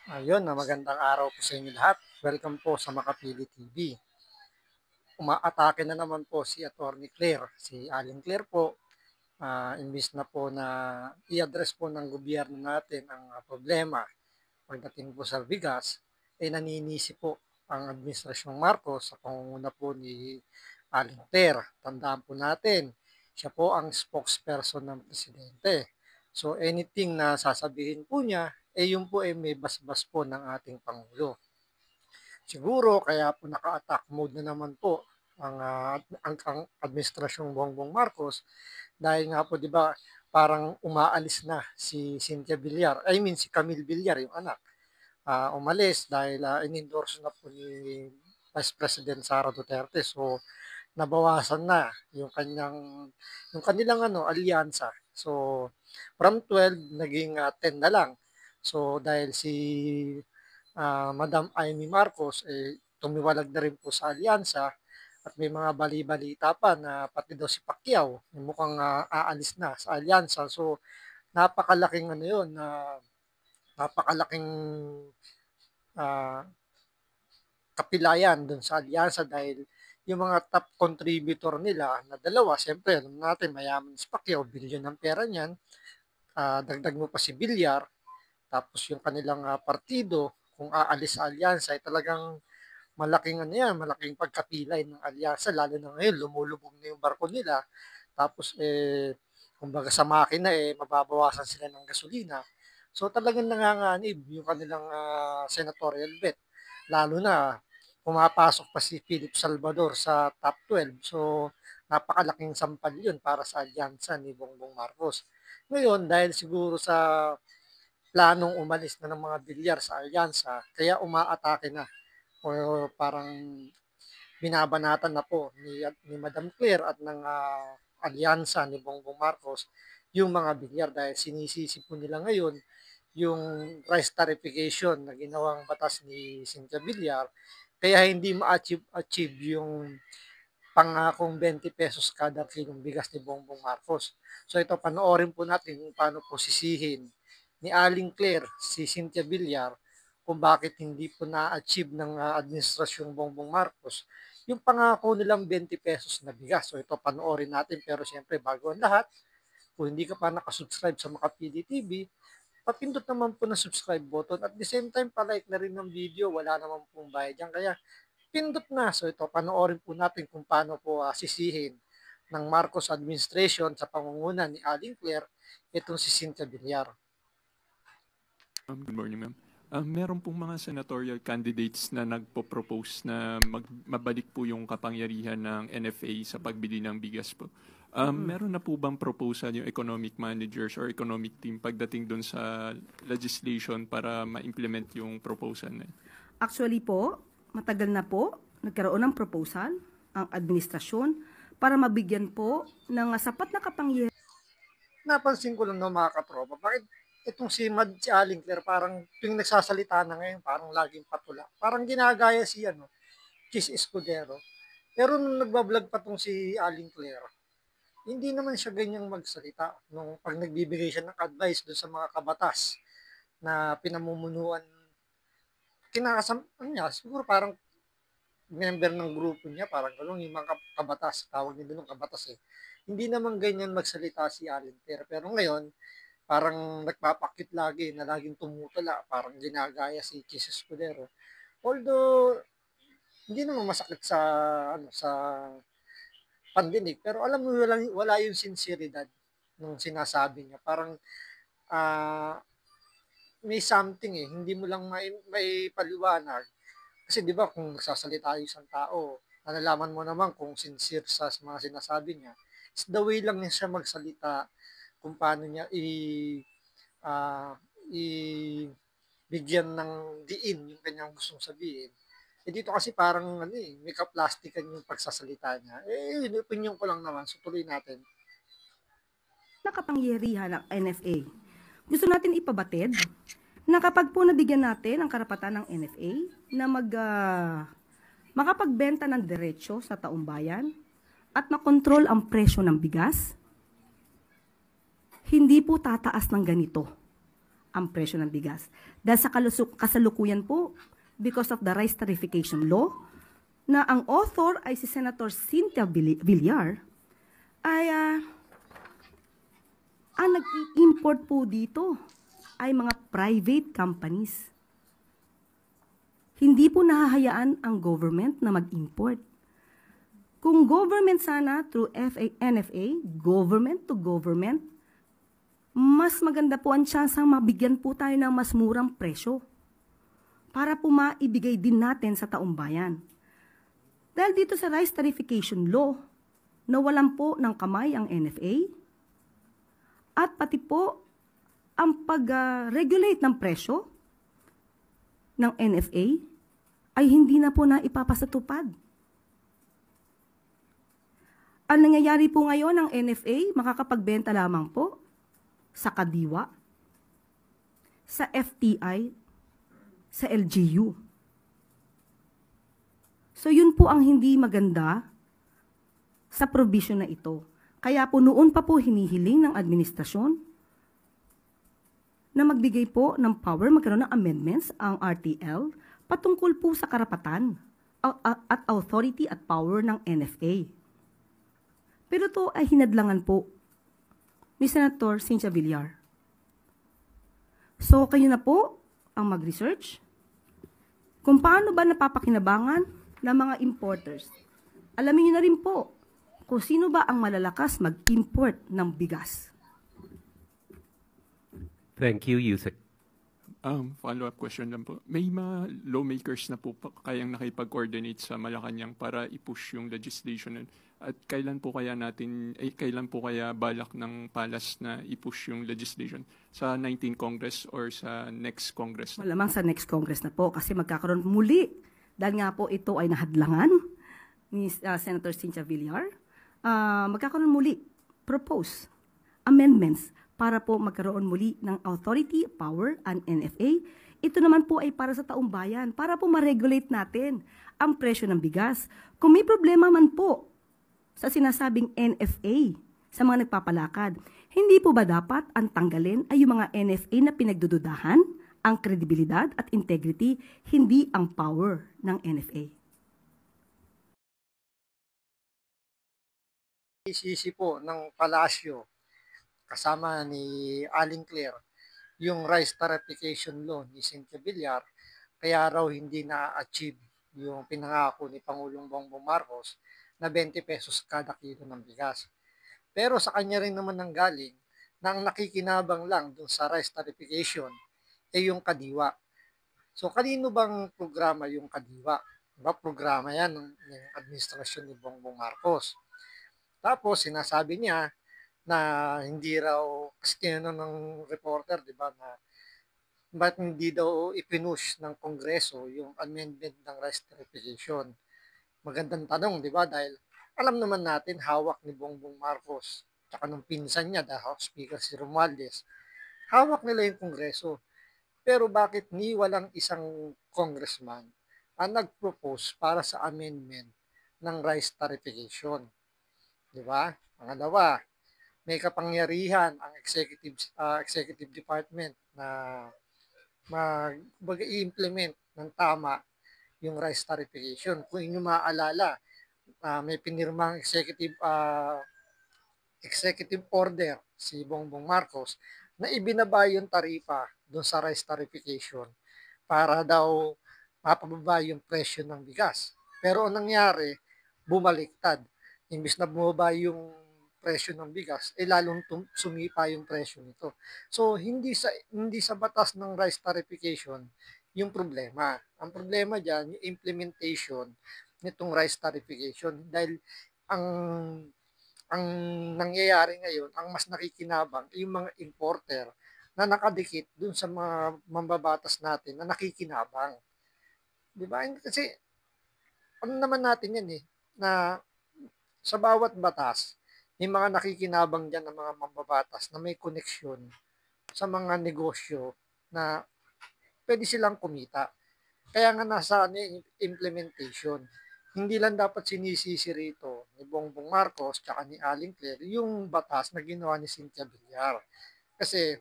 Ayun, magandang araw po sa inyo lahat. Welcome po sa Makapili TV. Umaatake na naman po si Attorney Claire, si Aling Claire po. Imbis na po na i-address po ng gobyerno natin ang problema pagdating po sa bigas, naninisi po ang Administrasyong Marcos sa pangunguna po ni Aling Claire. Tandaan po natin, siya po ang spokesperson ng Presidente. So anything na sasabihin po niya, yun po may basbas po ng ating Pangulo. Siguro kaya po naka-attack mode na naman po ang administrasyong Bongbong Marcos dahil nga po 'di ba parang umaalis na si Cynthia Villar, I mean si Camille Villar yung anak. Umalis dahil inendorso na po ni Vice President Sara Duterte. So nabawasan na yung kanilang alyansa. So from 12 naging 10 na lang. So dahil si Madam Amy Marcos tumiwalag na rin po sa alyansa at may mga bali-balita pa na pati daw si Pacquiao mukhang aalis na sa alyansa. So napakalaking ano yun na napakalaking ah, kapilayan dun sa alyansa dahil yung mga top contributor nila na dalawa, siyempre alam natin mayaman si Pacquiao, bilyon ng pera niyan, dagdag mo pa si Villar, tapos yung kanilang partido, kung aalis sa alyansa ay talagang malaking ano yan, malaking pagkapilay ng alyansa, lalo na ngayon lumulubog na yung barko nila, tapos kumbaga sa makina mababawasan sila ng gasolina. So talagang nanganganib yung kanilang senatorial bet. Lalo na pumapasok pa si Philip Salvador sa top 12. So napakalaking sampal yun para sa alyansa ni Bongbong Marcos. Ngayon, dahil siguro sa planong umalis na ng mga bilyar sa alyansa, kaya umaatake na o parang binabanatan na po ni Madam Claire at ng alyansa ni Bongbong Marcos yung mga bilyar dahil sinisisi po nila ngayon yung rice tarification na ginawang batas ni Cynthia Villar kaya hindi ma-achieve yung pangakong 20 pesos kada kilong bigas ni Bongbong Marcos. So ito, panoorin po natin kung paano po sisihin ni Aling Claire si Cynthia Villar kung bakit hindi po na-achieve ng administrasyong Bongbong Marcos yung pangako nilang 20 pesos na bigas. So ito, panoorin natin. Pero siyempre, bago ang lahat, kung hindi ka pa nakasubscribe sa Makapili TV, papindot naman po ng subscribe button. At the same time, palike na rin ng video. Wala naman pong bayad yan. Kaya pindot na. So ito, panoorin po natin kung paano po sisihin ng Marcos administration sa pangunguna ni Aling Claire itong si Cynthia Villar. Good morning, ma'am. Meron pong mga senatorial candidates na nagpo-propose na mabalik po yung kapangyarihan ng NFA sa pagbili ng bigas po. Meron na po bang proposal yung economic managers or economic team pagdating doon sa legislation para ma-implement yung proposal na yun? Actually po, matagal na po nagkaroon ng proposal ang administrasyon para mabigyan po ng sapat na kapangyarihan. Napansin ko lang mga katropa, bakit itong si Aling Claire parang tuwing nagsasalita na ngayon, parang laging patula. Parang ginagaya si Chis Escudero. Pero nung nagbablog pa tong si Aling Claire, hindi naman siya ganyang magsalita nung pag nagbibigay siya ng advice doon sa mga kabatas na pinamumunuan niya, siguro parang member ng grupo niya, parang gano'n, yung mga kabatas, tawag nila ng kabatas Hindi naman ganyan magsalita si Allen pero ngayon, parang nagpapakit lagi na laging tumutula, parang ginagaya si Chis Escudero. Although, hindi naman masakit sa pandinig, pero alam mo wala yung sinseridad nung sinasabi niya. Parang ah, may something hindi mo lang may paliwanag. Kasi 'di ba kung nagsasalita yung isang tao, nalalaman mo naman kung sincere sa mga sinasabi niya. It's the way lang niya siya magsalita kung paano niya ah, i bigyan ng diin yung kanyang gustong sabihin. Dito kasi parang may kaplastikan yung pagsasalita niya. Yun, opinion ko lang naman. So tuloy natin. Na kapangyarihan ng NFA. Gusto natin ipabatid na kapag po nabigyan natin ang karapatan ng NFA na makapagbenta ng diretsyo sa taong bayan at makontrol ang presyo ng bigas, hindi po tataas ng ganito ang presyo ng bigas. Dahil sa kasalukuyan po, because of the rice tarification law, na ang author ay si Senator Cynthia Villar, ay ang nag-i-import po dito ay mga private companies. Hindi po nahahayaan ang government na mag-import. Kung government sana through NFA, government to government, mas maganda po ang tsansang mabigyan po tayo ng mas murang presyo para po maibigay din natin sa taong bayan. Dahil dito sa rice tarification law, nawalan po ng kamay ang NFA at pati po ang pag-regulate ng presyo ng NFA ay hindi na po na ipapasatupad. Ang nangyayari po ngayon ng NFA, makakapagbenta lamang po sa Kadiwa, sa FTI, sa LGU. So yun po ang hindi maganda sa provision na ito. Kaya po noon pa po hinihiling ng administrasyon na magbigay po ng power, magkaroon ng amendments ang RTL patungkol po sa karapatan at authority at power ng NFA. Pero ito ay hinadlangan po ni Senator Cynthia Villar. So kayo na po ang mag-research kung paano ba napapakinabangan ng mga importers. Alamin niyo na rin po kung sino ba ang malalakas mag-import ng bigas. Thank you, Yusek. Follow-up question lang po. May mga lawmakers na po kayang nakipag-coordinate sa Malacanang para i-push yung legislation. At kailan po kaya balak ng palas na i-push yung legislation? Sa 19th Congress or sa next Congress? Malamang sa next Congress na po kasi magkakaroon muli. Dahil nga po ito ay nahadlangan ni Senator Cynthia Villar. Magkakaroon muli, propose amendments para po magkaroon muli ng authority, power, and NFA. Ito naman po ay para sa taong bayan, para po ma-regulate natin ang presyo ng bigas. Kung may problema man po sa sinasabing NFA sa mga nagpapalakad, hindi po ba dapat ang tanggalin ay yung mga NFA na pinagdududahan, ang kredibilidad at integrity, hindi ang power ng NFA? Isisi po ng palasyo kasama ni Aling Claire yung rice tarification law ni Cynthia Villar, kaya raw hindi na-achieve yung pinangako ni Pangulong Bongbong Marcos na 20 pesos kada kilo ng bigas. Pero sa kanya rin naman nanggaling na ang nakikinabang lang dun sa rice tarification ay yung Kadiwa. So kanino bang programa yung Kadiwa? Diba, programa yan ng administrasyon ni Bongbong Marcos. Tapos sinasabi niya na hindi raw, kasi tinanong ng reporter, di ba, na ba't hindi daw ipinush ng Kongreso yung amendment ng rice tarification. Magandang tanong, di ba, dahil alam naman natin hawak ni Bongbong Marcos tsaka nung pinsan niya, the House Speaker si Romualdez, hawak nila yung Kongreso. Pero bakit ni walang isang congressman ang nag-propose para sa amendment ng rice tarification? Di ba? Pangalawa, may kapangyarihan ang executive department na mag-i-implement ng tama yung rice tarification. Kung inyo maaalala, may pinirmang executive order si Bongbong Marcos na ibinaba yung taripa doon sa rice tarification para daw mapababa yung presyo ng bigas. Pero ang nangyari, bumaliktad. Imbis na bumaba yung presyo ng bigas, lalong sumipa yung presyo nito. So, hindi sa batas ng rice tarification yung problema. Ang problema dyan, yung implementation nitong rice tarification. Dahil ang nangyayari ngayon, ang mas nakikinabang, yung mga importer na nakadikit dun sa mga mambabatas natin na nakikinabang. Di ba? Kasi, ano naman natin yan na sa bawat batas, may mga nakikinabang dyan ng mga mambabatas na may koneksyon sa mga negosyo na pwede silang kumita. Kaya nga nasa implementation. Hindi lang dapat sinisisi rito ni Bongbong Marcos tsaka ni Aling Claire yung batas na ginawa ni Cynthia Villar. Kasi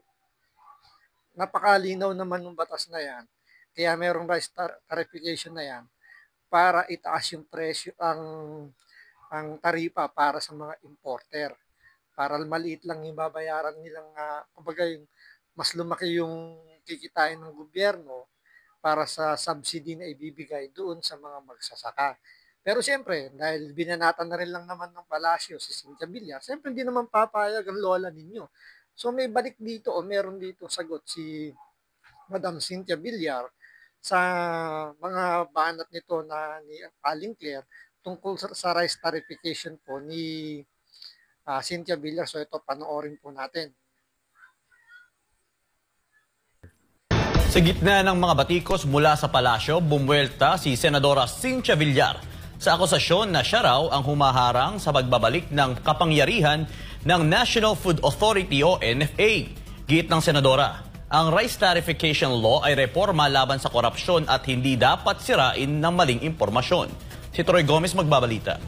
napakalinaw naman ng batas na yan. Kaya merong rice tarification na yan para itaas yung presyo ang taripa para sa mga importer. Para maliit lang yung babayaran nilang kumbaga yung mas lumaki yung kikitain ng gobyerno para sa subsidy na ibibigay doon sa mga magsasaka. Pero siyempre, dahil binanatan na rin lang naman ng palasyo si Cynthia Villar, siyempre hindi naman papayag ang lola ninyo. So may balik dito o meron dito sagot si Madam Cynthia Villar sa mga banat nito na ni Aling Claire tungkol sa rice tarification po ni Cynthia Villar. So ito, panoorin po natin. Sa gitna ng mga batikos mula sa palasyo, bumuelta si Senadora Cynthia Villar sa akusasyon na siya raw ang humaharang sa pagbabalik ng kapangyarihan ng National Food Authority o NFA. Giit ng Senadora, ang Rice Tarification Law ay reforma laban sa korupsyon at hindi dapat sirain ng maling impormasyon. Si Troy Gomez magbabalita.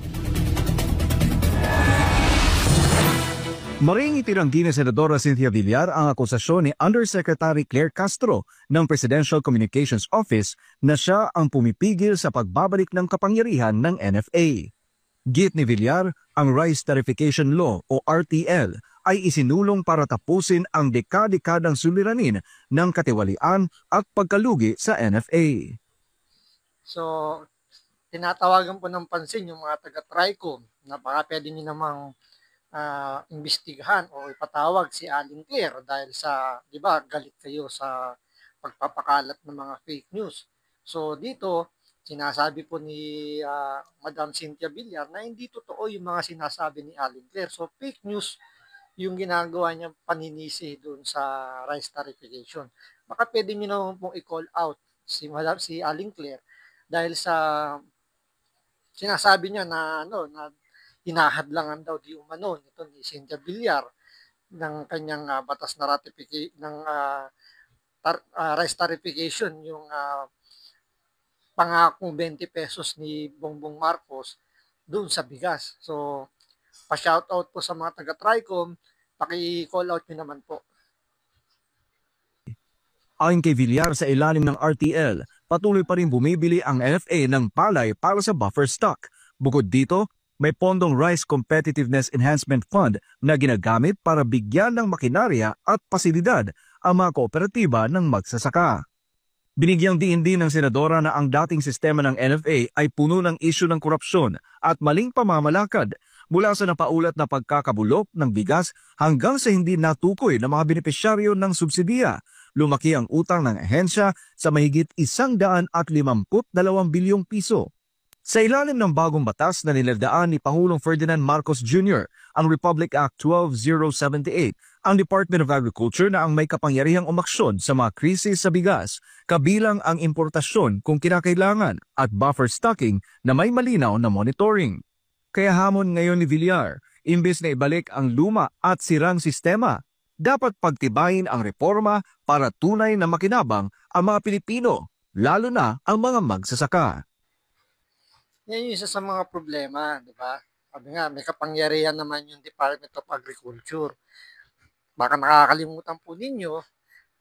Maring itinanggi ni Senadora Cynthia Villar ang akusasyon ni Undersecretary Claire Castro ng Presidential Communications Office na siya ang pumipigil sa pagbabalik ng kapangyarihan ng NFA. Git ni Villar, ang Rice Tarification Law o RTL ay isinulong para tapusin ang dekadekadang suliranin ng katiwalian at pagkalugi sa NFA. So, tinatawagan po ng pansin yung mga taga-TRICOM na baka pwede nyo namang imbestigahan o ipatawag si Aling Claire dahil sa, di ba, galit kayo sa pagpapakalat ng mga fake news. So dito, sinasabi po ni Madam Cynthia Villar na hindi totoo yung mga sinasabi ni Aling Claire. So fake news yung ginagawa niya paninisi doon sa rice tarification. Baka pwede nyo naman pong i-call out si Aling Claire dahil sa sinasabi niya na hinahadlangan daw di umano nito ni Cynthia Villar ng kanyang batas na ng rice tarification, yung pangakong 20 pesos ni Bongbong Marcos doon sa bigas. So, pa-shoutout po sa mga taga-TRICOM, paki-call out nyo naman po. Ayon kay Villar, sa ilalim ng RTL, patuloy pa rin bumibili ang NFA ng palay para sa buffer stock. Bukod dito, may pondong Rice Competitiveness Enhancement Fund na ginagamit para bigyan ng makinarya at pasilidad ang mga kooperatiba ng magsasaka. Binigyang diin din ng senadora na ang dating sistema ng NFA ay puno ng isyu ng korupsyon at maling pamamalakad mula sa napaulat na pagkakabulok ng bigas hanggang sa hindi natukoy ng mga benepisyaryo ng subsidiya. Lumaki ang utang ng ahensya sa mahigit 152 bilyong piso. Sa ilalim ng bagong batas na niladaan ni Pangulong Ferdinand Marcos Jr., ang Republic Act 12078, ang Department of Agriculture na ang may kapangyarihang umaksyon sa mga krisis sa bigas, kabilang ang importasyon kung kinakailangan at buffer stocking na may malinaw na monitoring. Kaya hamon ngayon ni Villar, imbes na ibalik ang luma at sirang sistema, dapat pagtibayin ang reforma para tunay na makinabang ang mga Pilipino, lalo na ang mga magsasaka. Yan yung isa sa mga problema, di ba? Sabi nga, may kapangyarihan naman yung Department of Agriculture. Baka nakakalimutan po ninyo,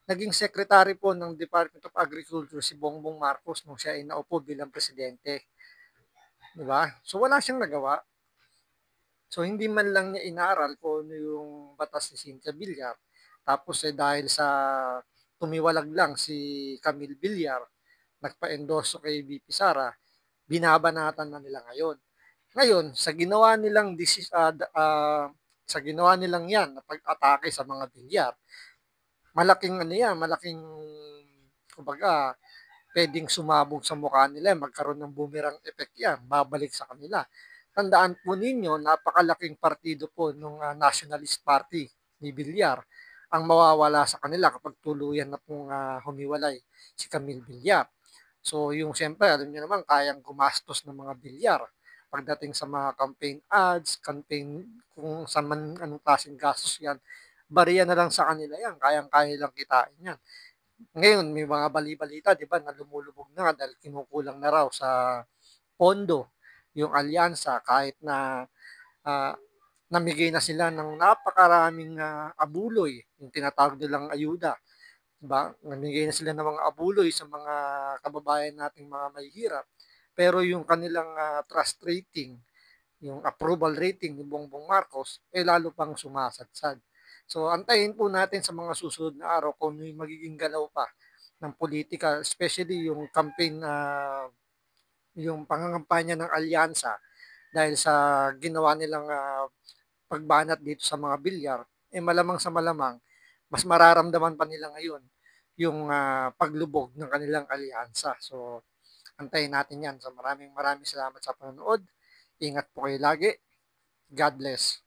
naging secretary po ng Department of Agriculture si Bongbong Marcos nung siya ay naupo bilang presidente. Di ba? So wala siyang nagawa. So hindi man lang niya inaral kung ano yung batas ni Cynthia Villar. Tapos dahil sa tumiwalag lang si Camille Villar, nagpa-endorso kay VP Sara, binabanatan na nila ngayon. Ngayon, sa ginawa nilang yan na pag-atake sa mga Villar, malaking kumbaga, pwedeng sumabog sa mukha nila, magkaroon ng boomerang effect yan, babalik sa kanila. Tandaan po ninyo, napakalaking partido po ng Nationalist Party ni Villar ang mawawala sa kanila kapag tuluyan na pong humiwalay si Camille Villar. So yung siyempre, alam niyo naman, kayang gumastos ng mga Villar pagdating sa mga campaign ads, kung saan man anong klaseng gastos yan, bariya na lang sa kanila yan, kayang-kaya lang kitain yan. Ngayon, may mga bali-balita, di ba, na lumulubog na dahil kinukulang na raw sa pondo yung alyansa kahit na namigay na sila ng napakaraming abuloy, yung tinatawag nilang ayuda Namigay na sila ng mga abuloy sa mga kababayan nating mga mahihirap. Pero yung kanilang trust rating, yung approval rating ni Bongbong Marcos, lalo pang sumasadsad. So, antayin po natin sa mga susunod na araw kung may magiging galaw pa ng politika, especially yung campaign yung pangangampanya ng alyansa dahil sa ginawa nilang pagbanat dito sa mga bilyar, malamang sa malamang, mas mararamdaman pa nila ngayon yung paglubog ng kanilang alyansa. So, antayin natin yan. So, maraming salamat sa panonood. Ingat po kayo lagi. God bless.